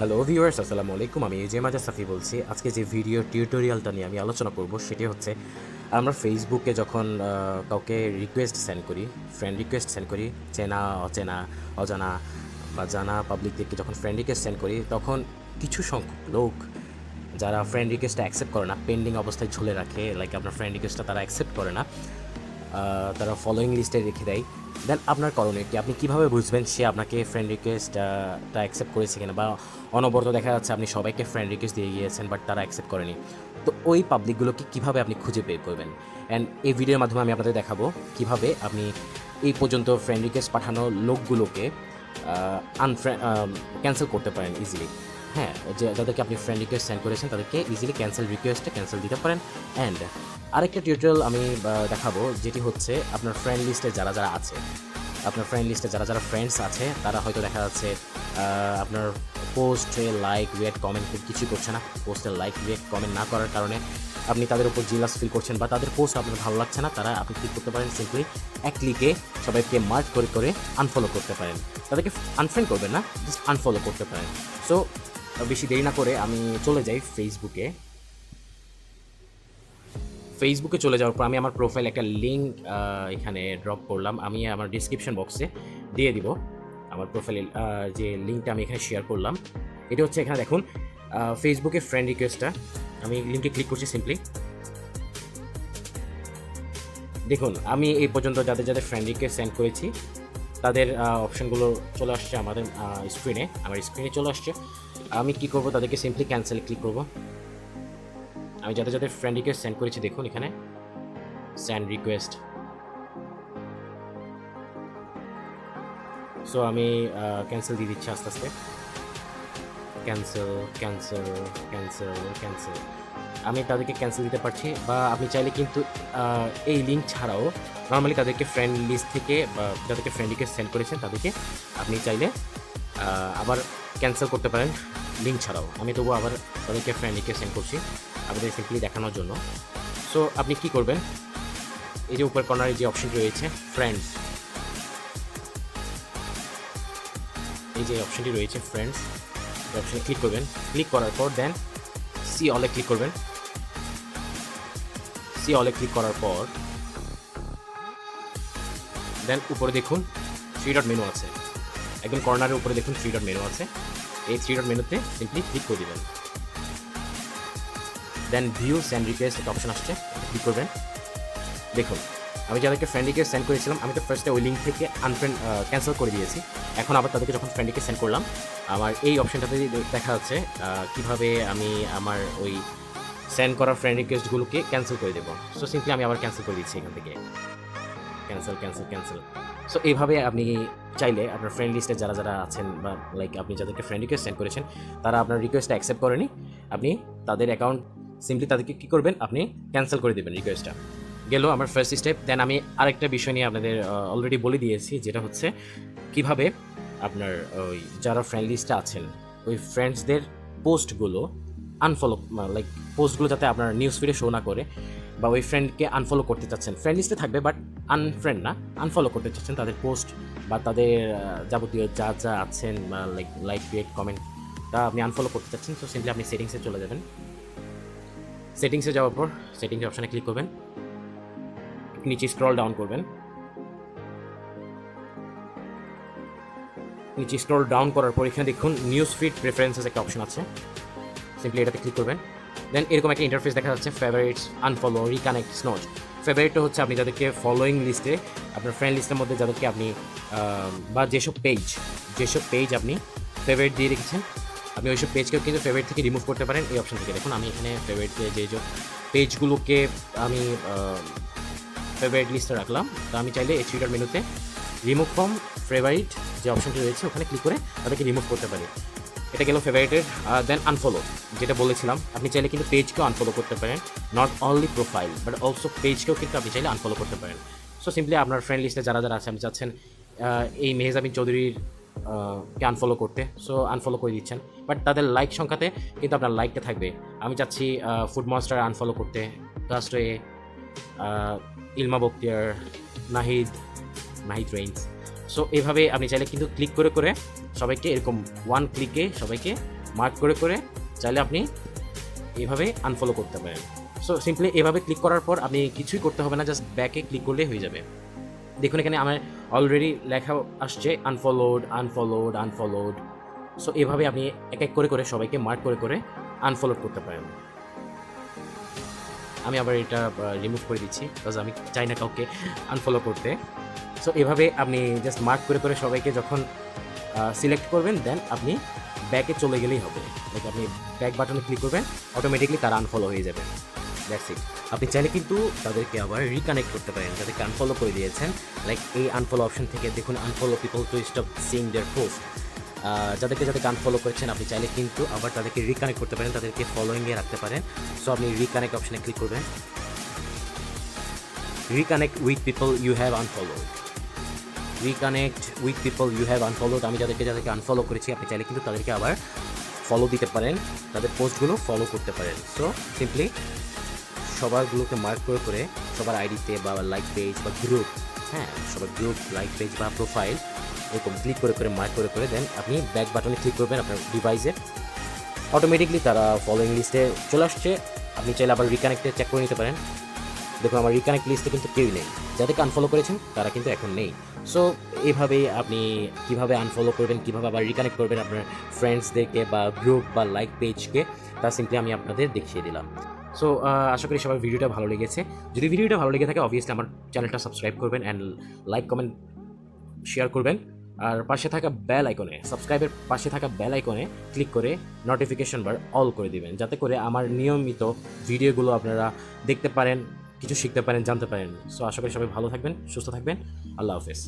Hello viewers, আসসালামু আলাইকুম। আমি A.J.M সাফি বলছি। আজকে যে ভিডিও টিউটোরিয়ালটা নিয়ে আমি আলোচনা করব সেটি হচ্ছে আমরা ফেসবুকে যখন কাউকে রিকোয়েস্ট সেন্ড করি, ফ্রেন্ড রিকোয়েস্ট সেন্ড করি, চেনা অচেনা অজানা বা জানা পাবলিকদেরকে যখন ফ্রেন্ড রিকোয়েস্ট সেন্ড করি, তখন কিছু সংখ্যক লোক যারা ফ্রেন্ড রিকোয়েস্টটা অ্যাকসেপ্ট করে না, পেন্ডিং অবস্থায় ঝুলে রাখে, লাইক আপনার ফ্রেন্ড রিকোয়েস্টটা তারা অ্যাকসেপ্ট করে না, তারা ফলোয়িং লিস্টে রেখে দেয়। দেন আপনার করণীয় কি? আপনি কীভাবে বুঝবেন সে আপনাকে ফ্রেন্ড রিকোয়েস্টটা অ্যাকসেপ্ট করেছে কিনা, বা অনবরত দেখা যাচ্ছে আপনি সবাইকে ফ্রেন্ড রিকোয়েস্ট দিয়ে গিয়েছেন বাট তারা অ্যাকসেপ্ট করেনি। তো ওই পাবলিকগুলোকে কীভাবে আপনি খুঁজে বের করবেন? অ্যান্ড এই ভিডিওর মাধ্যমে আমি আপনাদের দেখাবো কীভাবে আপনি এই পর্যন্ত ফ্রেন্ড রিকোয়েস্ট পাঠানো লোকগুলোকে ক্যান্সেল করতে পারেন ইজিলি। হ্যাঁ, যে যাদেরকে আপনি ফ্রেন্ড রিকোয়েস্ট সেন্ড করেছেন তাদেরকে ইজিলি ক্যান্সেল দিতে পারেন। অ্যান্ড আরেকটা টিউটোরিয়াল আমি দেখাবো, যেটি হচ্ছে আপনার ফ্রেন্ড লিস্টে যারা যারা ফ্রেন্ডস আছে তারা হয়তো দেখা যাচ্ছে আপনার পোস্টে লাইক রিয়েক্ট কমেন্ট কিছু করছে না। পোস্টে লাইক রিয়েক্ট কমেন্ট না করার কারণে আপনি তাদের উপর জিলাস ফিল করছেন বা তাদের পোস্ট আপনার ভালো লাগছে না। আপনি ক্লিক করতে পারেন, সিম্পলি এক ক্লিকে সবাইকে মার্ক করে আনফলো করতে পারেন। তাদেরকে আনফ্রেন্ড করবেন না, জাস্ট আনফলো করতে পারেন। সো বেশি দেরি না করে আমি চলে যাই ফেসবুকে চলে যাওয়ার পর আমি আমার প্রোফাইল একটা লিঙ্ক এখানে ড্রপ করলাম। আমি আমার ডিসক্রিপশন বক্সে দিয়ে দিব আমার প্রোফাইলের যে লিঙ্কটা আমি এখানে শেয়ার করলাম। এটা হচ্ছে এখানে দেখুন ফেসবুকে ফ্রেন্ড রিকোয়েস্টটা। আমি লিঙ্কে ক্লিক করছি সিম্পলি। দেখুন আমি এই পর্যন্ত যাদের ফ্রেন্ড রিকোয়েস্ট সেন্ড করেছি তাদের অপশানগুলো চলে আসছে আমার স্ক্রিনে চলে আসছে। আমি কী করবো, তাদেরকে সিম্পলি ক্যান্সেলে ক্লিক করবো। আমি যাদের ফ্রেন্ড রিকোয়েস্ট সেন্ড করেছি দেখুন এখানে সেন্ড রিকোয়েস্ট। সো আমি ক্যান্সেল দিয়ে দিচ্ছি আস্তে আস্তে। ক্যান্সেল। আমি তাদেরকে ক্যান্সেল দিতে পারছি, বা আপনি চাইলে কিন্তু এই লিঙ্ক ছাড়াও নর্মালি তাদেরকে ফ্রেন্ড লিস্ট থেকে বা যাদেরকে ফ্রেন্ড রিকোয়েস্ট সেন্ড করেছেন তাদেরকে আপনি চাইলে আবার ক্যান্সেল করতে পারেন লিঙ্ক ছাড়াও। আমি তবু আবার তাদেরকে ফ্রেন্ড রিকোয়েস্ট সেন্ড করছি আপনাদের সিম্পলি দেখানোর জন্য। সো আপনি কি করবেন, এই যে উপর কর্নারে যে অপশনটি রয়েছে ফ্রেন্ডস, এই যে অপশনটি রয়েছে ফ্রেন্ডস, এই অপশনে ক্লিক করবেন। ক্লিক করার পর দেন সি অলে ক্লিক করবেন। সি অলে ক্লিক করার পর দেন উপরে দেখুন 3 ডট মেনু আছে, একদম কর্নারের উপরে দেখুন 3 ডট মেনু আছে। এই 3 ডট মেনুতে সিম্পলি ক্লিক করে দেবেন। দেন ভিউ সেন্ড রিকোয়েস্ট একটা অপশন আসছে, ক্লিক করবেন। দেখুন আমি যাদেরকে ফ্রেন্ড রিকোয়েস্ট সেন্ড করেছিলাম আমি তো ফার্স্টে ওই লিঙ্ক থেকে ক্যান্সেল করে দিয়েছি। এখন আবার তাদেরকে যখন ফ্রেন্ড রিকোয়েস্ট সেন্ড করলাম আমার এই অপশনটাতে দেখা যাচ্ছে কীভাবে আমি আমার ওই সেন্ড করা ফ্রেন্ড রিকোয়েস্টগুলোকে ক্যান্সেল করে দেবো। সো সিম্পলি আমি আবার ক্যান্সেল করে দিচ্ছি এখান থেকে, ক্যান্সেল। সো এইভাবে আপনি চাইলে আপনার ফ্রেন্ড লিস্টে যারা আছেন বা লাইক আপনি যাদেরকে ফ্রেন্ড রিকোয়েস্ট সেন্ড করেছেন তারা আপনার রিকোয়েস্টটা অ্যাকসেপ্ট করেনি, আপনি তাদের অ্যাকাউন্ট সিম্পলি তাদেরকে কী করবেন, আপনি ক্যান্সেল করে দেবেন রিকোয়েস্টটা। গেল আমার ফার্স্ট স্টেপ। দেন আমি আরেকটা বিষয় নিয়ে আপনাদের অলরেডি বলে দিয়েছি, যেটা হচ্ছে কিভাবে আপনার ওই যারা ফ্রেন্ড লিস্টে আছেন ওই ফ্রেন্ডসদের পোস্টগুলো আনফলো, লাইক পোস্টগুলো যাতে আপনার নিউজ ফিডে শো না করে, বা ওই ফ্রেন্ডকে আনফলো করতে চাচ্ছেন, ফ্রেন্ড লিস্টে থাকবে বাট আনফ্রেন্ড না, আনফলো করতে চাচ্ছেন তাদের পোস্ট বা তাদের যাবতীয় যা আছেন বা লাইক রিয়েক্ট কমেন্ট তা আপনি আনফলো করতে চাচ্ছেন। তো সিম্পলি আপনি সেটিংসে চলে যাবেন। সেটিংসে যাওয়ার পর সেটিংস অপশানে ক্লিক করবেন, নিচে স্ক্রল ডাউন করবেন। নিচে স্ক্রল ডাউন করার পর এখানে দেখুন নিউজ ফিড প্রেফারেন্সেস একটা অপশন আছে, সিম্পলি এটাতে ক্লিক করবেন। দেন এরকম একটা ইন্টারফেস দেখা যাচ্ছে, ফেভারিটস, আনফলো, রিকানেক্ট, স্নোজ। ফেভারিটটা হচ্ছে আপনি যাদেরকে ফলোয়িং লিস্টে আপনার ফ্রেন্ড লিস্টের মধ্যে যাদেরকে আপনি বা যেসব পেজ আপনি ফেভারিট দিয়ে রেখেছেন আপনি ওইসব পেজকেও কিন্তু ফেভারিট থেকে রিমুভ করতে পারেন এই অপশন থেকে। দেখুন আমি এখানে ফেভারিটে যেসব পেজগুলোকে আমি ফেভারিট লিস্টে রাখলাম, তো আমি চাইলে এই 3 ডট মেনুতে রিমুভ ফ্রম ফেভারিট যে অপশনটি রয়েছে ওখানে ক্লিক করে তাদেরকে রিমুভ করতে পারি। এটা গেল ফেভারিটের। দেন আনফলো, যেটা বলেছিলাম আপনি চাইলে কিন্তু পেজকেও আনফলো করতে পারেন, not only profile but also পেজকেও কিন্তু আপনি চাইলে আনফলো করতে পারেন। সো সিম্পলি আপনার ফ্রেন্ড লিস্টে যারা আছে আপনি চাচ্ছেন এই মেহজাবিন চৌধুরীর কে আনফলো করতে, সো আনফলো করে দিচ্ছেন। বাট তাদের লাইক সংখ্যাতে কিন্তু আপনার লাইকটা থাকবে। আমি চাচ্ছি ফুড মনস্টার আনফলো করতে, লাস্টে ইলমা বক্তিয়ার, নাহিদ রেইন্স। সো এইভাবে আপনি চাইলে কিন্তু ক্লিক করে সবাইকে এরকম ওয়ান ক্লিকে সবাইকে মার্ক করে করে চাইলে আপনি এভাবে আনফলো করতে পারেন। সো সিম্পলি এভাবে ক্লিক করার পর আপনি কিছুই করতে হবে না, জাস্ট ব্যাকে ক্লিক করলেই হয়ে যাবে। দেখুন এখানে আমার অলরেডি লেখা আসছে আনফলোড আনফলোড আনফলোড। সো এভাবে আপনি এক এক করে করে সবাইকে মার্ক করে করে আনফলোড করতে পারেন। আমি আবার এটা রিমুভ করে দিচ্ছি, বিকজ আমি চাই না কাউকে আনফলো করতে। সো এভাবে আপনি জাস্ট মার্ক করে করে সবাইকে যখন সিলেক্ট করবেন, দেন আপনি ব্যাকে চলে গেলেই হবে। লাইক আপনি ব্যাক বাটনে ক্লিক করবেন, অটোমেটিকলি তারা আনফলো হয়ে যাবে। That's it. আপনি চাইলে কিন্তু তাদেরকে আবার রিকানেক্ট করতে পারেন যাদেরকে আনফলো করে দিয়েছেন। লাইক এই আনফলো অপশন থেকে দেখুন unfollow people to stop seeing their post. যাদেরকে আনফলো করেছেন আপনি চাইলে কিন্তু আবার তাদেরকে রিকানেক্ট করতে পারেন, তাদেরকে ফলোয়িংয়ে রাখতে পারেন। সো আপনি রিকানেক্ট অপশনে ক্লিক করবেন, reconnect with people you have unfollowed, reconnect with people you have unfollowed. আমি যাদেরকে আনফলো করেছি আপনি চাইলে কিন্তু তাদেরকে আবার ফলো দিতে পারেন, তাদের পোস্টগুলো ফলো করতে পারেন। সো সিম্পলি সবারগুলোকে মার্ক করে করে সবার আইডিতে বা লাইক পেজ বা গ্রুপ, হ্যাঁ সবার গ্রুপ লাইক পেজ বা প্রোফাইল এরকম ক্লিক করে করে মার্ক করে করে দেন আপনি ব্যাক বাটনে ক্লিক করবেন আপনার ডিভাইসে, অটোমেটিকলি তারা ফলোয়িং লিস্টে চলে আসছে। আপনি চাইলে আবার রিকানেক্টে চেক করে নিতে পারেন। দেখুন আমার রিকানেক্ট লিস্টে কিন্তু কেউই নেই, যাদেরকে আনফলো করেছেন তারা কিন্তু এখন নেই। সো এইভাবেই আপনি কীভাবে আনফলো করবেন, কীভাবে আবার রিকানেক্ট করবেন আপনার ফ্রেন্ডসদেরকে বা গ্রুপ বা লাইক পেজকে, তা সিম্পলি আমি আপনাদের দেখিয়ে দিলাম। সো আশা করি সবার ভিডিওটা ভালো লেগেছে। যদি ভিডিওটা ভালো লেগে থাকে অবভিয়াসলি আমার চ্যানেলটা সাবস্ক্রাইব করবেন অ্যান্ড লাইক কমেন্ট শেয়ার করবেন। আর পাশে থাকা বেল আইকনে, সাবস্ক্রাইবের পাশে থাকা বেল আইকনে ক্লিক করে নোটিফিকেশন বার অল করে দিবেন, যাতে করে আমার নিয়মিত ভিডিওগুলো আপনারা দেখতে পারেন, কিছু শিখতে পারেন, জানতে পারেন। সো আশা করি সবাই ভালো থাকবেন, সুস্থ থাকবেন। আল্লাহ হাফেজ।